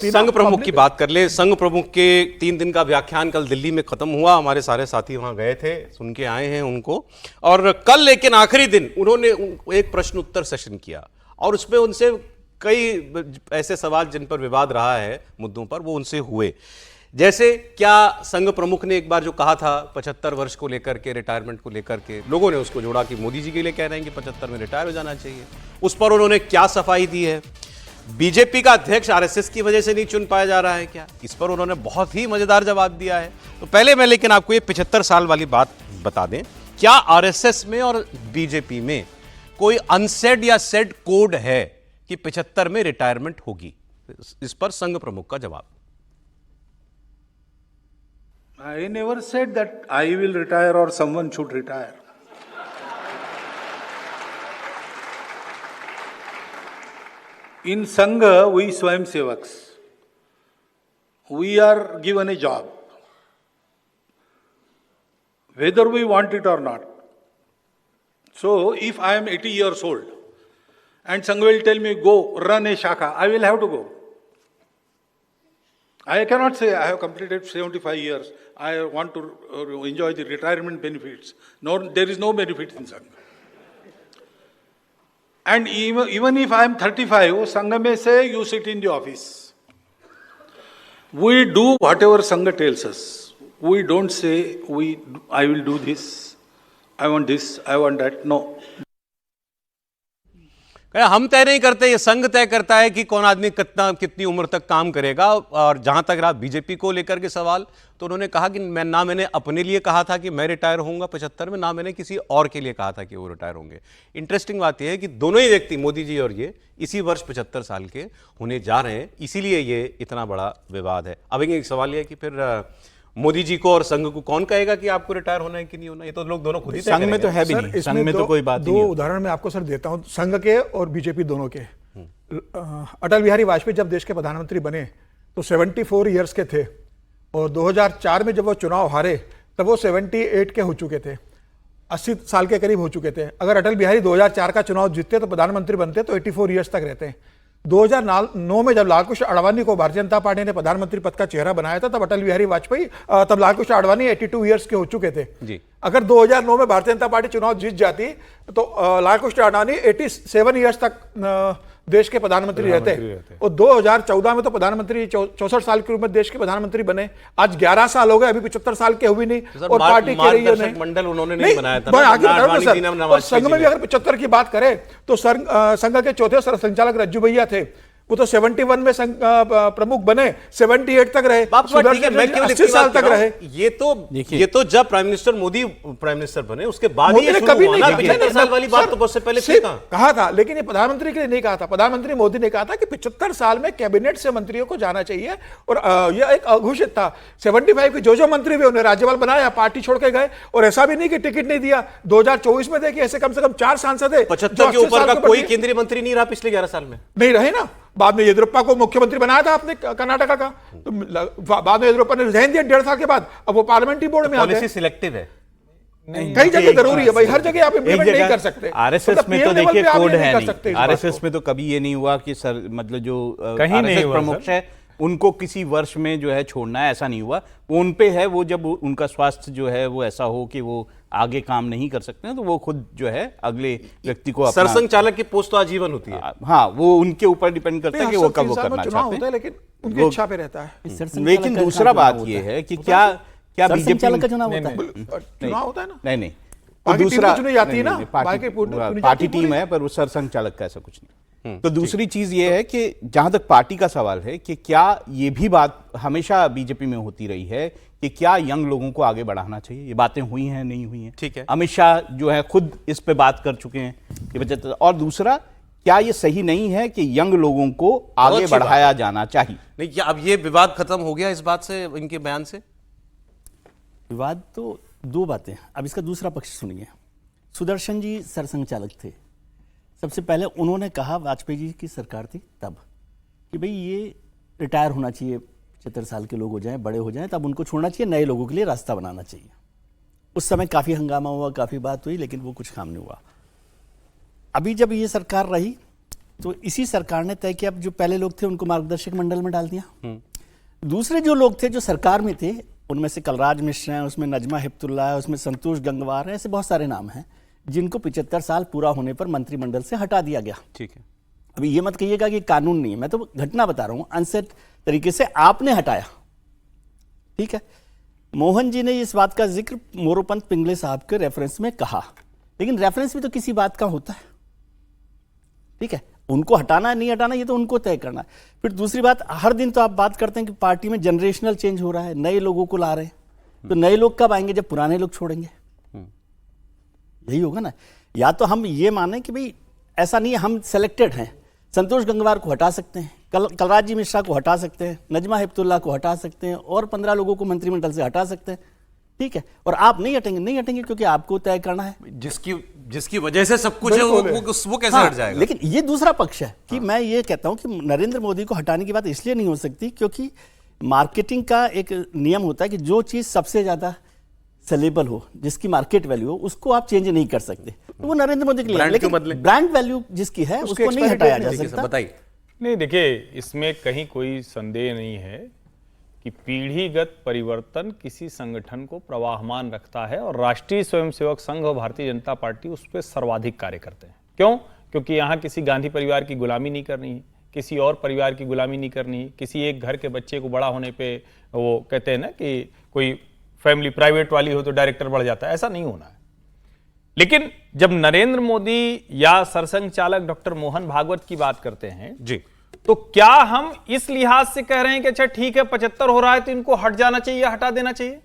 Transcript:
संघ प्रमुख की बात कर ले। संघ प्रमुख के 3 दिन का व्याख्यान कल दिल्ली में खत्म हुआ। हमारे सारे साथी वहां गए थे, सुन के आए हैं उनको। और कल लेकिन आखिरी दिन उन्होंने एक प्रश्न उत्तर सेशन किया और उसमें उनसे कई ऐसे सवाल जिन पर विवाद रहा है, मुद्दों पर, वो उनसे हुए। जैसे क्या संघ प्रमुख ने एक बार जो कहा था 75 वर्ष को लेकर के, रिटायरमेंट को लेकर के, लोगों ने उसको जोड़ा कि मोदी जी के लिए कह रहे हैं कि 75 में रिटायर हो जाना चाहिए। उस पर उन्होंने क्या सफाई दी है। बीजेपी का अध्यक्ष आरएसएस की वजह से नहीं चुन पाया जा रहा है क्या, इस पर उन्होंने बहुत ही मजेदार जवाब दिया है। तो पहले मैं लेकिन आपको ये 75 साल वाली बात बता दें, क्या आरएसएस में और बीजेपी में कोई अनसेड या सेड कोड है कि 75 में रिटायरमेंट होगी? इस पर संघ प्रमुख का जवाब। I never said that I will retire or someone should retire. In Sangha, we Swayamsevaks, we are given a job, whether we want it or not. So, if I am 80 years old and Sangha will tell me, go run a shaka, I will have to go. I cannot say I have completed 75 years, I want to enjoy the retirement benefits. No, there is no benefit in Sangha. And even if I am 35, Sangha may say, you sit in the office. We do whatever Sangha tells us. We don't say, I will do this, I want that. No. हम तय नहीं करते, ये संघ तय करता है कि कौन आदमी कितनी उम्र तक काम करेगा। और जहां तक रहा बीजेपी को लेकर के सवाल, तो उन्होंने कहा कि मैंने अपने लिए कहा था कि मैं रिटायर होऊंगा 75 में, ना मैंने किसी और के लिए कहा था कि वो रिटायर होंगे। इंटरेस्टिंग बात यह है कि दोनों ही व्यक्ति, मोदी जी और ये, इसी वर्ष 75 साल के होने जा रहे हैं, इसीलिए ये इतना बड़ा विवाद है। अब एक सवाल यह है कि फिर मोदी जी को और संघ को कौन कहेगा कि आपको रिटायर होना है कि नहीं होना? ये तो लोग दोनों खुद ही संघ में तो है भी नहीं, संघ में तो कोई बात नहीं। दो उदाहरण मैं आपको सर देता हूं, संघ के और बीजेपी दोनों के। अटल बिहारी वाजपेयी जब देश के प्रधानमंत्री बने तो 74 इयर्स के थे, और 2004 में जब वो चुनाव हारे तब वो 78 के हो चुके थे, 80 साल के करीब हो चुके थे। अगर अटल बिहारी 2004 का चुनाव जीतते तो प्रधानमंत्री बनते तो 84 इयर्स तक रहते हैं। 2009 में जब लालकृष्ण आडवाणी को भारतीय जनता पार्टी ने प्रधानमंत्री पद का चेहरा बनाया था, तब अटल बिहारी वाजपेयी, तब लालकृष्ण आडवाणी 82 इयर्स के हो चुके थे जी। अगर 2009 में भारतीय जनता पार्टी चुनाव जीत जाती तो लालकृष्ण आडवाणी 87 इयर्स तक देश के प्रधानमंत्री रहते। और 2014 में तो प्रधानमंत्री 64 साल के रूप में देश के प्रधानमंत्री बने। आज 11 साल हो गए, अभी 75 साल के हुए नहीं, और पार्टी के रही मंडल उन्होंने नहीं बनाया था। मैं आगे और संघ में भी अगर 75 की बात करें तो संघ के चौथे सरसंचालक रज्जू भैया थे, वो तो 71 में प्रमुख बने, 78 तक रहे, 80 साल तक रहे। ये तो जब prime minister Modi prime minister बने उसके बाद ही कभी नहीं 75 साल वाली बात तो बहुत से पहले कहा था, लेकिन ये प्रधानमंत्री के लिए नहीं कहा था। प्रधानमंत्री मोदी ने कहा था कि 75 साल में कैबिनेट से मंत्रियों को जाना चाहिए, और यह एक अघोषित था। 75 के जो मंत्री भी उन्हें राज्यपाल बनाया, पार्टी छोड़ के गए, और ऐसा भी नहीं कि टिकट नहीं दिया। 2024 में देखिए ऐसे कम से कम 4 सांसद है। 75 के ऊपर का कोई केंद्रीय मंत्री नहीं रहा पिछले 11 साल में, नहीं रहे ना। बाद में येदियुरप्पा को मुख्यमंत्री बनाया था आपने कर्नाटका का, तो बाद में येदियुरप्पा ने रिजाइन दिया 1.5 साल के बाद, अब वो पार्लियामेंट्री बोर्ड में आते हैं। पॉलिसी सिलेक्टिव है, कई जगह जरूरी है भाई, हर जगह आप इंप्लीमेंट नहीं कर सकते। आरएसएस में तो देखिए कोड है नहीं, आरएसएस में तो कभी ये नहीं हुआ कि सर मतलब जो आरएसएस प्रमुख है उनको किसी वर्ष में जो है छोड़ना है, ऐसा नहीं हुआ। वो उन पे है, वो जब उनका स्वास्थ्य जो है वो ऐसा हो कि वो आगे काम नहीं कर सकते हैं तो वो खुद जो है अगले व्यक्ति को सरसंघ चालक की पोस्ट तो आजीवन होती है। हाँ, वो उनके ऊपर डिपेंड करता है कि वो कब वो करना चाहते हैं, लेकिन उनकी इच्छा पे रहता है। लेकिन दूसरा बात ये है कि क्या बीजेपी का चुनाव होता है? चुनाव होता है ना, नहीं दूसरा जाती है ना, पार्टी टीम है, पर वो सरसंघ चालक का ऐसा कुछ नहीं। तो दूसरी चीज ये है कि जहां तक पार्टी का सवाल है कि क्या ये भी बात हमेशा बीजेपी में होती रही है कि क्या यंग लोगों को आगे बढ़ाना चाहिए, ये बातें हुई हैं नहीं हुई हैं, ठीक है। अमित शाह जो है खुद इस पे बात कर चुके हैं कि बचत। और दूसरा, क्या ये सही नहीं है कि यंग लोगों को आगे बढ़ाया जाना चाहिए? नहीं, अब ये विवाद खत्म हो गया इस बात से, इनके बयान से? विवाद तो दो बातें, अब इसका दूसरा पक्ष सुनिए। सुदर्शन जी सरसंघ चालक थे। सबसे पहले उन्होंने कहा, वाजपेयी जी की सरकार थी तब, कि भाई ये रिटायर होना चाहिए, 75 साल के लोग हो जाएं, बड़े हो जाएं, तब उनको छोड़ना चाहिए, नए लोगों के लिए रास्ता बनाना चाहिए। उस समय काफ़ी हंगामा हुआ, काफ़ी बात हुई, लेकिन वो कुछ काम नहीं हुआ। अभी जब ये सरकार रही तो इसी सरकार ने तय किया, जो पहले लोग थे उनको मार्गदर्शक मंडल में डाल दिया। दूसरे जो लोग थे जो सरकार में थे, उनमें से कलराज मिश्र हैं, उसमें नजमा हिप्तुल्ला है, उसमें संतोष गंगवार है, ऐसे बहुत सारे नाम हैं जिनको 75 साल पूरा होने पर मंत्रिमंडल से हटा दिया गया। ठीक है। अभी ये मत कहिएगा कि कानून नहीं है, मैं तो घटना बता रहा हूं, अनसेट तरीके से आपने हटाया। ठीक है, मोहन जी ने इस बात का जिक्र मोरोपंत पिंगले साहब के रेफरेंस में कहा, लेकिन रेफरेंस भी तो किसी बात का होता है। ठीक है, उनको हटाना है नहीं हटाना ये तो उनको तय करना है। फिर दूसरी बात, हर दिन तो आप बात करते हैं कि पार्टी में जनरेशनल चेंज हो रहा है, नए लोगों को ला रहे हैं, तो नए लोग कब आएंगे? जब पुराने लोग छोड़ेंगे। यही होगा ना। या तो हम ये माने कि भाई ऐसा नहीं है, हम सेलेक्टेड हैं, संतोष गंगवार को हटा सकते हैं, कलराज जी मिश्रा को हटा सकते हैं, नजमा हिप्तुल्ला को हटा सकते हैं, और 15 लोगों को मंत्रिमंडल से हटा सकते हैं। ठीक है, और आप नहीं हटेंगे क्योंकि आपको तय करना है। जिसकी वजह से सब कुछ है वो कैसे हट जाएगा? लेकिन ये दूसरा पक्ष है कि मैं ये कहता हूं कि नरेंद्र मोदी को हटाने की बात इसलिए नहीं हो सकती क्योंकि मार्केटिंग का एक नियम होता है कि जो चीज सबसे ज्यादा सेलेबल हो, जिसकी मार्केट वैल्यू हो, उसको आप चेंज नहीं कर सकते। तो वो नरेंद्र मोदी के लिए, लेकिन ब्रांड वैल्यू जिसकी है उसको नहीं हटाया जा सकता। बताइए। नहीं, देखिए, इसमें कहीं कोई संदेह नहीं है कि पीढ़ीगत परिवर्तन किसी संगठन को प्रवाहमान रखता है, और राष्ट्रीय स्वयंसेवक संघ और भारतीय जनता पार्टी उस पर सर्वाधिक कार्य करते हैं। क्यों? क्योंकि यहाँ किसी गांधी परिवार की गुलामी नहीं करनी है, किसी और परिवार की गुलामी नहीं करनी है, किसी एक घर के बच्चे को बड़ा होने पे वो कहते हैं ना कि कोई फैमिली प्राइवेट वाली हो तो डायरेक्टर बढ़ जाता है, ऐसा नहीं होना है। लेकिन जब नरेंद्र मोदी या सरसंघ चालक डॉक्टर मोहन भागवत की बात करते हैं जी, तो क्या हम इस लिहाज से कह रहे हैं कि अच्छा ठीक है 75 हो रहा है तो इनको हट जाना चाहिए, हटा देना चाहिए?